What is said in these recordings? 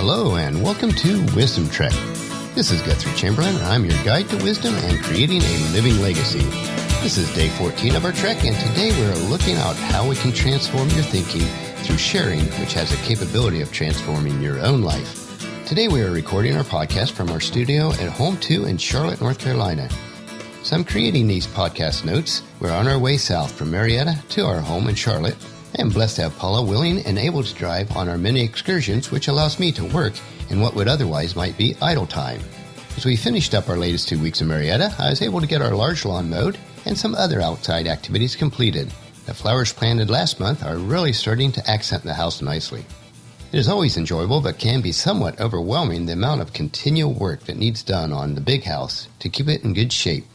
Hello and welcome to Wisdom Trek. This is Guthrie Chamberlain and I'm your guide to wisdom and creating a living legacy. This is day 14 of our trek, and today we're looking at how we can transform your thinking through sharing, which has a capability of transforming your own life. Today we are recording our podcast from our studio at Home 2 in Charlotte, North Carolina. So I'm creating these podcast notes. We're on our way south from Marietta to our home in Charlotte. I am blessed to have Paula willing and able to drive on our many excursions, which allows me to work in what would otherwise might be idle time. As we finished up our latest 2 weeks in Marietta, I was able to get our large lawn mowed and some other outside activities completed. The flowers planted last month are really starting to accent the house nicely. It is always enjoyable, but can be somewhat overwhelming the amount of continual work that needs done on the big house to keep it in good shape.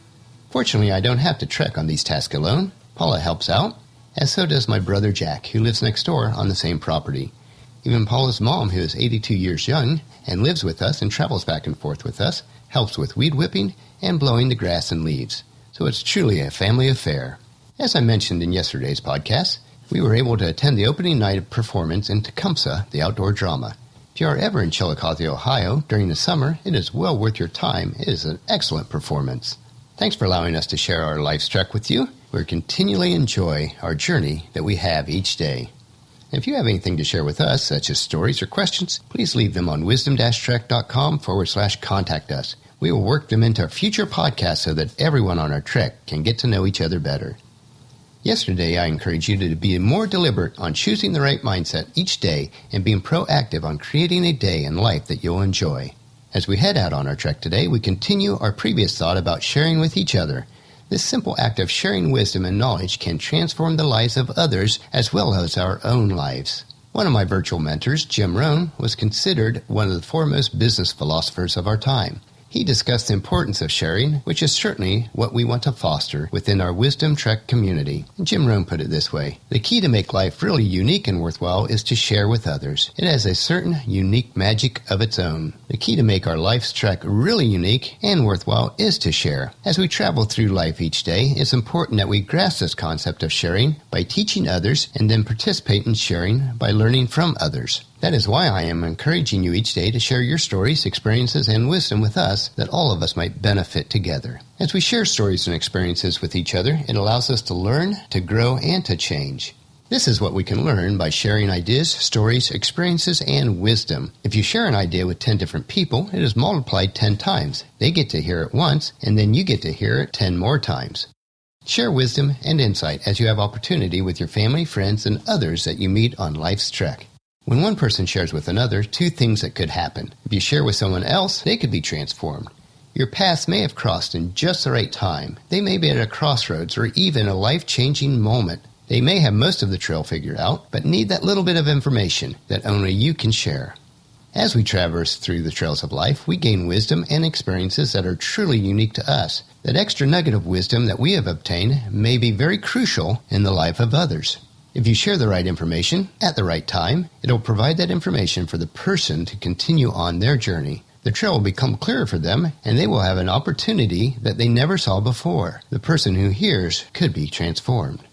Fortunately, I don't have to trek on these tasks alone. Paula helps out, as so does my brother Jack, who lives next door on the same property. Even Paula's mom, who is 82 years young and lives with us and travels back and forth with us, helps with weed whipping and blowing the grass and leaves. So it's truly a family affair. As I mentioned in yesterday's podcast, we were able to attend the opening night of performance in Tecumseh, the outdoor drama. If you are ever in Chillicothe, Ohio during the summer, it is well worth your time. It is an excellent performance. Thanks for allowing us to share our life's trek with you. We continually enjoy our journey that we have each day. If you have anything to share with us, such as stories or questions, please leave them on wisdom-trek.com/contact us. We will work them into our future podcasts so that everyone on our trek can get to know each other better. Yesterday, I encouraged you to be more deliberate on choosing the right mindset each day and being proactive on creating a day and life that you'll enjoy. As we head out on our trek today, we continue our previous thought about sharing with each other. This simple act of sharing wisdom and knowledge can transform the lives of others as well as our own lives. One of my virtual mentors, Jim Rohn, was considered one of the foremost business philosophers of our time. He discussed the importance of sharing, which is certainly what we want to foster within our Wisdom Trek community. Jim Rohn put it this way: the key to make life really unique and worthwhile is to share with others. It has a certain unique magic of its own. The key to make our life's trek really unique and worthwhile is to share. As we travel through life each day, it's important that we grasp this concept of sharing by teaching others and then participate in sharing by learning from others. That is why I am encouraging you each day to share your stories, experiences, and wisdom with us that all of us might benefit together. As we share stories and experiences with each other, it allows us to learn, to grow, and to change. This is what we can learn by sharing ideas, stories, experiences, and wisdom. If you share an idea with 10 different people, it is multiplied 10 times. They get to hear it once, and then you get to hear it 10 more times. Share wisdom and insight as you have opportunity with your family, friends, and others that you meet on life's trek. When one person shares with another, two things that could happen. If you share with someone else, they could be transformed. Your paths may have crossed in just the right time. They may be at a crossroads or even a life-changing moment. They may have most of the trail figured out, but need that little bit of information that only you can share. As we traverse through the trails of life, we gain wisdom and experiences that are truly unique to us. That extra nugget of wisdom that we have obtained may be very crucial in the life of others. If you share the right information at the right time, it will provide that information for the person to continue on their journey. The trail will become clearer for them, and they will have an opportunity that they never saw before. The person who hears could be transformed.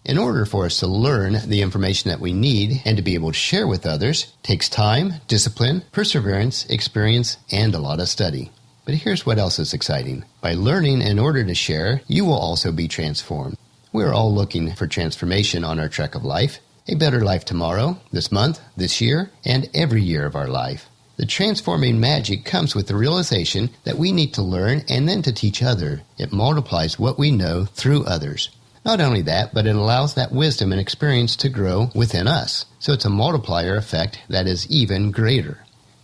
In order for us to learn the information that we need and to be able to share with others, takes time, discipline, perseverance, experience, and a lot of study. But here's what else is exciting. By learning in order to share, you will also be transformed. We are all looking for transformation on our trek of life, a better life tomorrow, this month, this year, and every year of our life. The transforming magic comes with the realization that we need to learn and then to teach others. It multiplies what we know through others. Not only that, but it allows that wisdom and experience to grow within us. So it's a multiplier effect that is even greater.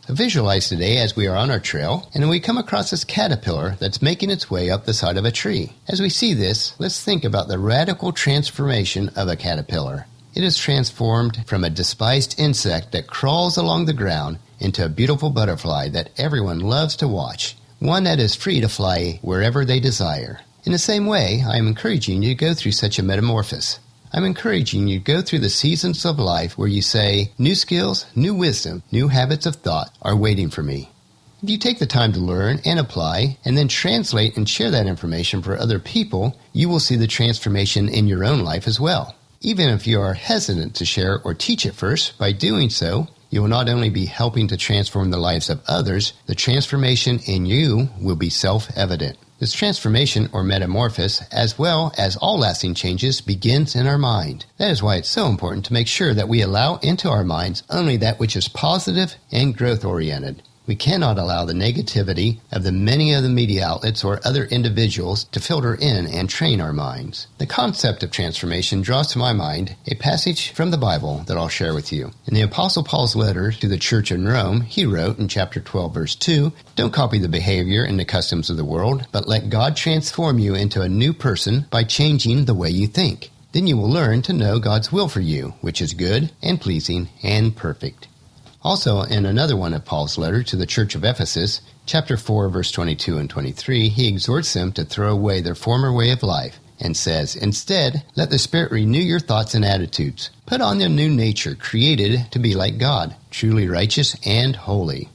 So visualize today as we are on our trail, and we come across this caterpillar that's making its way up the side of a tree. As we see this, let's think about the radical transformation of a caterpillar. It is transformed from a despised insect that crawls along the ground into a beautiful butterfly that everyone loves to watch, one that is free to fly wherever they desire. In the same way, I am encouraging you to go through such a metamorphosis. I'm encouraging you to go through the seasons of life where you say, new skills, new wisdom, new habits of thought are waiting for me. If you take the time to learn and apply, and then translate and share that information for other people, you will see the transformation in your own life as well. Even if you are hesitant to share or teach it first, by doing so, you will not only be helping to transform the lives of others, the transformation in you will be self-evident. This transformation or metamorphosis, as well as all lasting changes, begins in our mind. That is why it's so important to make sure that we allow into our minds only that which is positive and growth-oriented. We cannot allow the negativity of the many of the media outlets or other individuals to filter in and train our minds. The concept of transformation draws to my mind a passage from the Bible that I'll share with you. In the Apostle Paul's letter to the church in Rome, he wrote in chapter 12, verse 2, "Don't copy the behavior and the customs of the world, but let God transform you into a new person by changing the way you think. Then you will learn to know God's will for you, which is good and pleasing and perfect." Also, in another one of Paul's letter to the church of Ephesus, chapter 4, verse 22 and 23, he exhorts them to throw away their former way of life and says, "Instead, let the Spirit renew your thoughts and attitudes. Put on the new nature created to be like God, truly righteous and holy."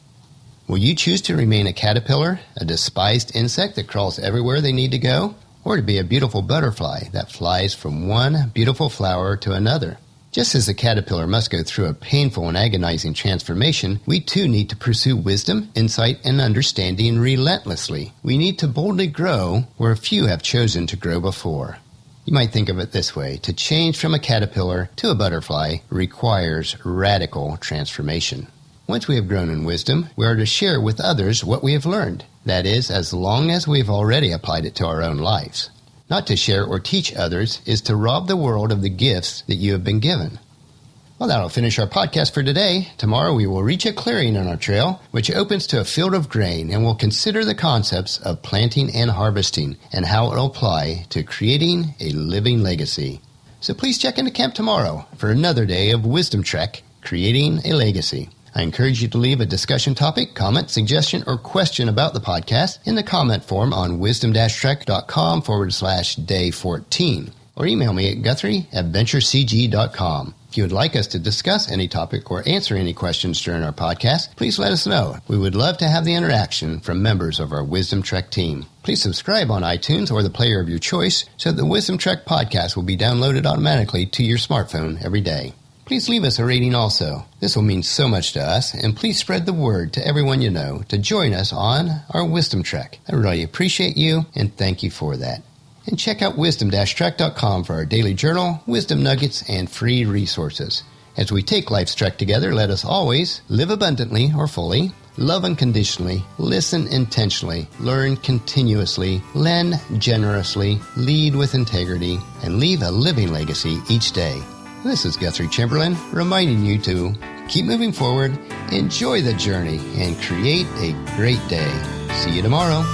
Will you choose to remain a caterpillar, a despised insect that crawls everywhere they need to go, or to be a beautiful butterfly that flies from one beautiful flower to another? Just as the caterpillar must go through a painful and agonizing transformation, we too need to pursue wisdom, insight, and understanding relentlessly. We need to boldly grow where few have chosen to grow before. You might think of it this way: to change from a caterpillar to a butterfly requires radical transformation. Once we have grown in wisdom, we are to share with others what we have learned. That is, as long as we've already applied it to our own lives. Not to share or teach others is to rob the world of the gifts that you have been given. Well, that'll finish our podcast for today. Tomorrow we will reach a clearing on our trail, which opens to a field of grain, and we'll consider the concepts of planting and harvesting and how it will apply to creating a living legacy. So please check into camp tomorrow for another day of Wisdom Trek, Creating a Legacy. I encourage you to leave a discussion topic, comment, suggestion, or question about the podcast in the comment form on wisdom-trek.com/day 14, or email me at guthrie@venturecg.com. If you would like us to discuss any topic or answer any questions during our podcast, please let us know. We would love to have the interaction from members of our Wisdom Trek team. Please subscribe on iTunes or the player of your choice so that the Wisdom Trek podcast will be downloaded automatically to your smartphone every day. Please leave us a rating also. This will mean so much to us, and please spread the word to everyone you know to join us on our Wisdom Trek. I really appreciate you, and thank you for that. And check out wisdom-trek.com for our daily journal, wisdom nuggets, and free resources. As we take life's trek together, let us always live abundantly or fully, love unconditionally, listen intentionally, learn continuously, lend generously, lead with integrity, and leave a living legacy each day. This is Guthrie Chamberlain reminding you to keep moving forward, enjoy the journey, and create a great day. See you tomorrow.